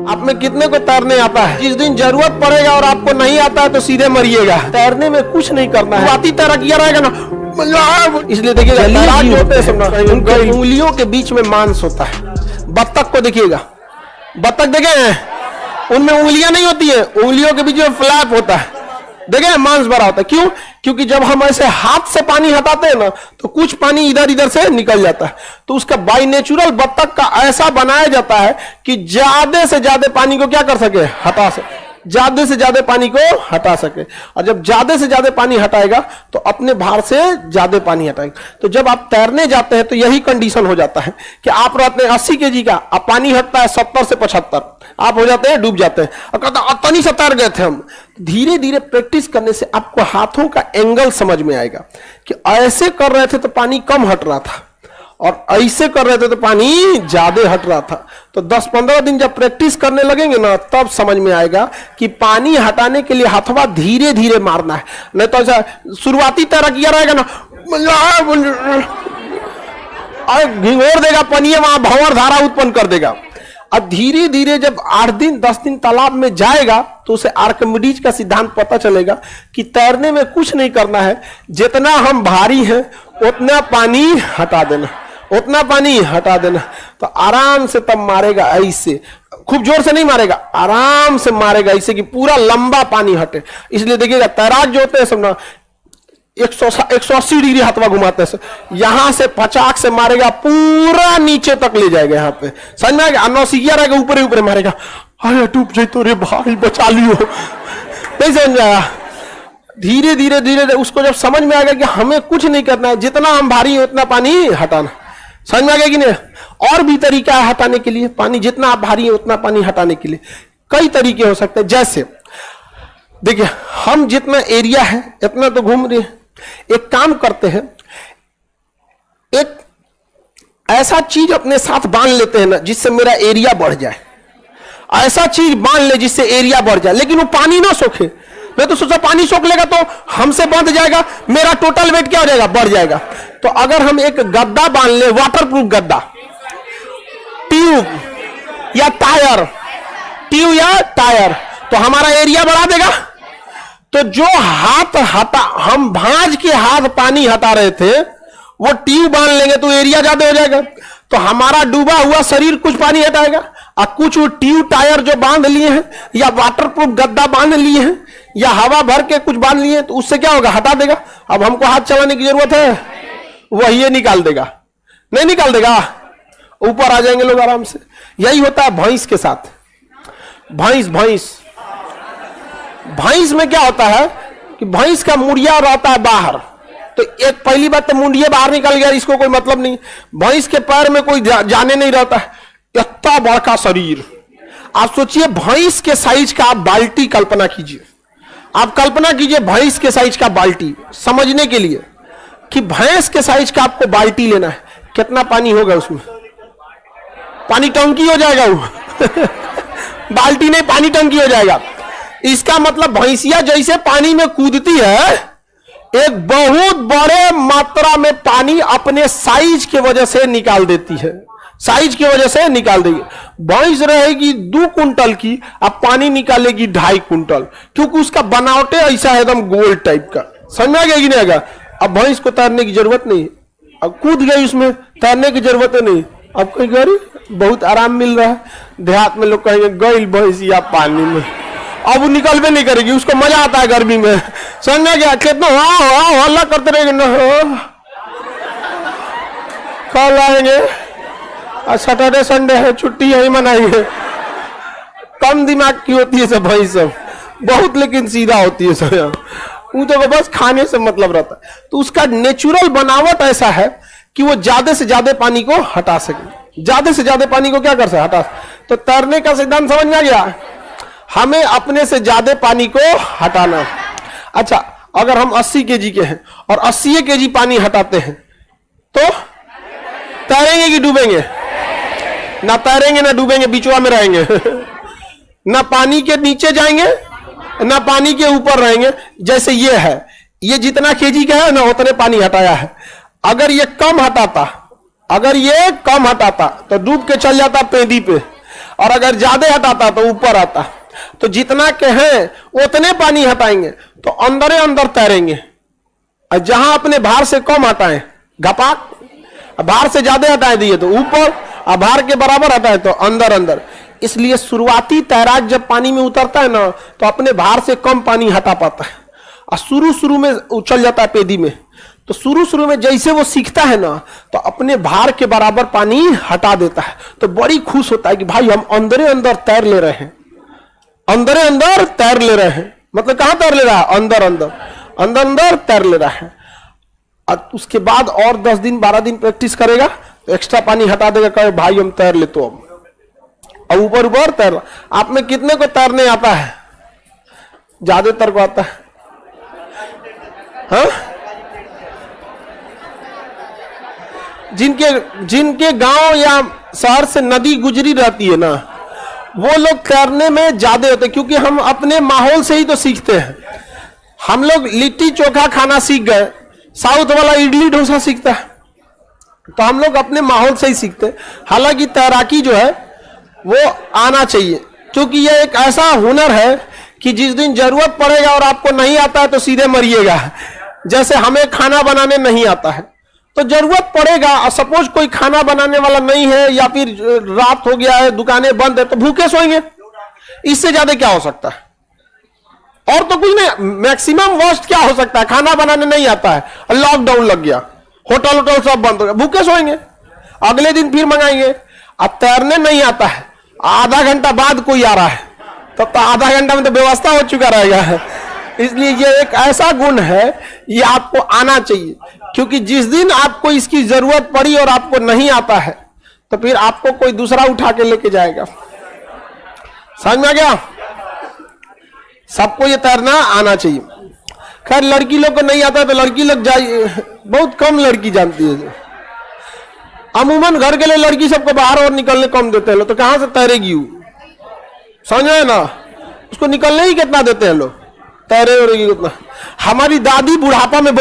आप में कितने को तैरने आता है? जिस दिन जरूरत पड़ेगा और आपको नहीं आता है तो सीधे मरिएगा। तैरने में कुछ नहीं करना है, बाती तैराकिया रहेगा ना। इसलिए देखिएगा तैराक जो होते हैं उनके उंगलियों के बीच में मांस होता है। बत्तख को देखिएगा, बत्तख देखे हैं, उनमें उंगलियां नहीं होती है, उंगलियों के बीच में फ्लैप होता है, देखे मांस भरा होता है। क्यों? क्योंकि जब हम ऐसे हाथ से पानी हटाते हैं ना तो कुछ पानी इधर इधर से निकल जाता है। तो उसका बाय नेचुरल बत्तख का ऐसा बनाया जाता है कि ज्यादा से ज्यादा पानी को क्या कर सके, हटा सके, ज्यादा से ज्यादा पानी को हटा सके। और जब ज्यादा से ज्यादा पानी हटाएगा तो अपने भार से ज्यादा पानी हटाएगा। तो जब आप तैरने जाते हैं तो यही कंडीशन हो जाता है कि आप रहते हैं 80 kg का, अब पानी हटता है 70 से 75, आप हो जाते हैं, डूब जाते हैं। और कहते अतनी से तैर गए थे हम। धीरे धीरे प्रैक्टिस करने से आपको हाथों का एंगल समझ में आएगा कि ऐसे कर रहे थे तो पानी कम हट रहा था और ऐसे कर रहे थे तो पानी ज्यादा हट रहा था। तो 10-15 दिन जब प्रैक्टिस करने लगेंगे ना तब समझ में आएगा कि पानी हटाने के लिए हथवा धीरे धीरे मारना है। नहीं तो ऐसा शुरुआती तैराकिया रहेगा ना, घिंगोर देगा पनिये, वहां भंवर धारा उत्पन्न कर देगा। अब धीरे धीरे जब 8 दिन 10 दिन तालाब में जाएगा तो उसे आर्किमिडीज का सिद्धांत पता चलेगा कि तैरने में कुछ नहीं करना है, जितना हम भारी हैं उतना पानी हटा देना, उतना पानी हटा देना। तो आराम से तब मारेगा, ऐसे खूब जोर से नहीं मारेगा, आराम से मारेगा ऐसे कि पूरा लंबा पानी हटे। इसलिए देखिएगा तैराक जो होते हैं सब ना 180 डिग्री हाथवा घुमाते हैं, यहां से पचाक से मारेगा पूरा नीचे तक ले जाएगा, यहाँ पे समझ में आएगा। नौसिया रहेगा ऊपर ही ऊपर मारेगा, अरे डूब जाए तो रे भाई बचा लियो, नहीं समझ में आया। धीरे धीरे धीरे उसको जब समझ में आएगा कि हमें कुछ नहीं करना है, जितना हम भारी है उतना पानी हटाना, समझ में आ गया कि नहीं। और भी तरीका है हटाने के लिए, पानी जितना आप भारी है उतना पानी हटाने के लिए कई तरीके हो सकते हैं। जैसे देखिए हम जितना एरिया है इतना तो घूम रहे हैं, एक काम करते हैं, एक ऐसा चीज अपने साथ बांध लेते हैं ना जिससे मेरा एरिया बढ़ जाए, ऐसा चीज बांध ले जिससे एरिया बढ़ जाए, लेकिन वो पानी ना सोखे। मैं तो सोचा पानी सोख लेगा तो हमसे बंध जाएगा, मेरा टोटल वेट क्या हो जाएगा, बढ़ जाएगा। तो अगर हम एक गद्दा बांध ले, वाटरप्रूफ गद्दा, ट्यूब या टायर, ट्यूब या टायर, तो हमारा एरिया बढ़ा देगा। तो जो हाथ हटा, हम भांज के हाथ पानी हटा रहे थे वो ट्यूब बांध लेंगे तो एरिया ज्यादा हो जाएगा। तो हमारा डूबा हुआ शरीर कुछ पानी हटाएगा और कुछ वो ट्यूब टायर जो बांध लिए हैं या वाटरप्रूफ गद्दा बांध लिए हैं या हवा भर के कुछ बांध लिए हैं तो उससे क्या होगा, हटा देगा। अब हमको हाथ चलाने की जरूरत है, वही निकाल देगा, नहीं निकाल देगा, ऊपर आ जाएंगे लोग आराम से। यही होता है भैंस के साथ। भैंस में क्या होता है कि भैंस का मुड़िया रहता है बाहर, तो एक पहली बात तो मुंडिया बाहर निकल गया, इसको कोई मतलब नहीं। भैंस के पैर में कोई जाने नहीं रहता है, इतना बड़ा शरीर। आप सोचिए भैंस के साइज का आप बाल्टी कल्पना कीजिए, आप कल्पना कीजिए भैंस के साइज का बाल्टी, समझने के लिए कि भैंस के साइज का आपको बाल्टी लेना है, कितना पानी होगा उसमें, पानी टंकी हो जाएगा वो बाल्टी नहीं, पानी टंकी हो जाएगा। इसका मतलब भैंसिया जैसे पानी में कूदती है, एक बहुत बड़े मात्रा में पानी अपने साइज के वजह से निकाल देती है, साइज की वजह से निकाल देगी। भैंस रहेगी 2 कुंटल की, अब पानी निकालेगी 2.5 कुंटल, क्योंकि उसका बनावटे ऐसा है एकदम गोल टाइप का। समझ में आ गया कि नहीं आएगा। अब भैंस को तैरने की जरूरत नहीं, अब कूद गई उसमें, तैरने की जरूरत नहीं। अब कहीं गई बहुत आराम मिल रहा है, देहात में लोग कहेंगे गई भैंसिया पानी में, अब वो निकलवे नहीं करेगी, उसको मजा आता है गर्मी में। समझ में गया, कितना हल्ला करते रहेंगे ना, कल आएंगे, सैटरडे संडे है, छुट्टी यही मनाएंगे। कम दिमाग की होती है सब भाई, सब बहुत लेकिन सीधा होती है सब, वो तो बस खाने से मतलब रहता है। तो उसका नेचुरल बनावट ऐसा है कि वो ज्यादा से ज्यादा पानी को हटा सके, ज्यादा से ज्यादा पानी को क्या कर सके, हटा। तो तैरने का सिद्धांत समझ में आ गया, हमें अपने से ज्यादा पानी को हटाना। अच्छा, अगर हम 80 kg के हैं और 80 kg पानी हटाते हैं तो तैरेंगे कि डूबेंगे? ना तैरेंगे ना डूबेंगे, बीचवा में रहेंगे ना पानी के नीचे जाएंगे ना पानी के ऊपर रहेंगे। जैसे ये है, ये जितना kg का है ना उतने पानी हटाया है। अगर ये कम हटाता तो डूब के चल जाता पेंदी पे, और अगर ज्यादा हटाता तो ऊपर आता। तो जितना के हैं उतने पानी हटाएंगे तो अंदर अंदर तैरेंगे, और जहां अपने भार से कम हटाएं घपाक, भार से ज्यादा हटाए दिए तो ऊपर, और भार के बराबर हटाए तो अंदर अंदर। इसलिए शुरुआती तैराक जब पानी में उतरता है ना तो अपने भार से कम पानी हटा पाता है, और शुरू में उछल जाता है पेदी में। तो शुरू में जैसे वो सीखता है ना तो अपने भार के बराबर पानी हटा देता है, तो बड़ी खुश होता है कि भाई हम अंदर अंदर तैर ले रहे हैं, अंदर अंदर तैर ले रहे हैं। मतलब कहां तैर ले रहा है? अंदर अंदर, अंदर अंदर तैर ले रहा है। और उसके बाद और 10 दिन 12 दिन प्रैक्टिस करेगा तो एक्स्ट्रा पानी हटा देगा, कहे भाई हम तैर ले। तो अब ऊपर ऊपर तैर। आप में कितने को तैरने आता है? ज्यादातर को आता है? हाँ? जिनके गांव या शहर से नदी गुजरी रहती है ना, वो लोग तैरने में ज्यादा होते हैं, क्योंकि हम अपने माहौल से ही तो सीखते हैं। हम लोग लिट्टी चोखा खाना सीख गए, साउथ वाला इडली डोसा सीखता है, तो हम लोग अपने माहौल से ही सीखते हैं। हालांकि तैराकी जो है वो आना चाहिए, क्योंकि यह एक ऐसा हुनर है कि जिस दिन जरूरत पड़ेगा और आपको नहीं आता है तो सीधे मरिएगा। जैसे हमें खाना बनाने नहीं आता है तो जरूरत पड़ेगा, और सपोज कोई खाना बनाने वाला नहीं है या फिर रात हो गया है, दुकानें बंद है, तो भूखे सोएंगे। इससे ज्यादा क्या हो सकता है? और तो कुछ नहीं। मैक्सिमम वर्स्ट क्या हो सकता है? खाना बनाने नहीं आता है, लॉकडाउन लग गया, होटल सब बंद हो गया, भूखे सोएंगे, अगले दिन फिर मंगाएंगे। अब तैरने नहीं आता है, आधा घंटा बाद कोई आ रहा है, तब तो आधा घंटा में तो व्यवस्था हो चुका रहेगा। इसलिए ये एक ऐसा गुण है, ये आपको आना चाहिए, क्योंकि जिस दिन आपको इसकी जरूरत पड़ी और आपको नहीं आता है तो फिर आपको कोई दूसरा उठा के लेके जाएगा। समझ में आ गया? सबको ये तैरना आना चाहिए। खैर लड़की लोग को नहीं आता तो लड़की लोग जाइए, बहुत कम लड़की जानती है। अमूमन घर के लिए लड़की सबको बाहर और निकलने कम देते हैं लोग, तो कहां से तैरेगी वो? समझ रहे ना? उसको निकलने ही कितना देते हैं लोग, तैरे कितना। हमारी दादी बुढ़ापा में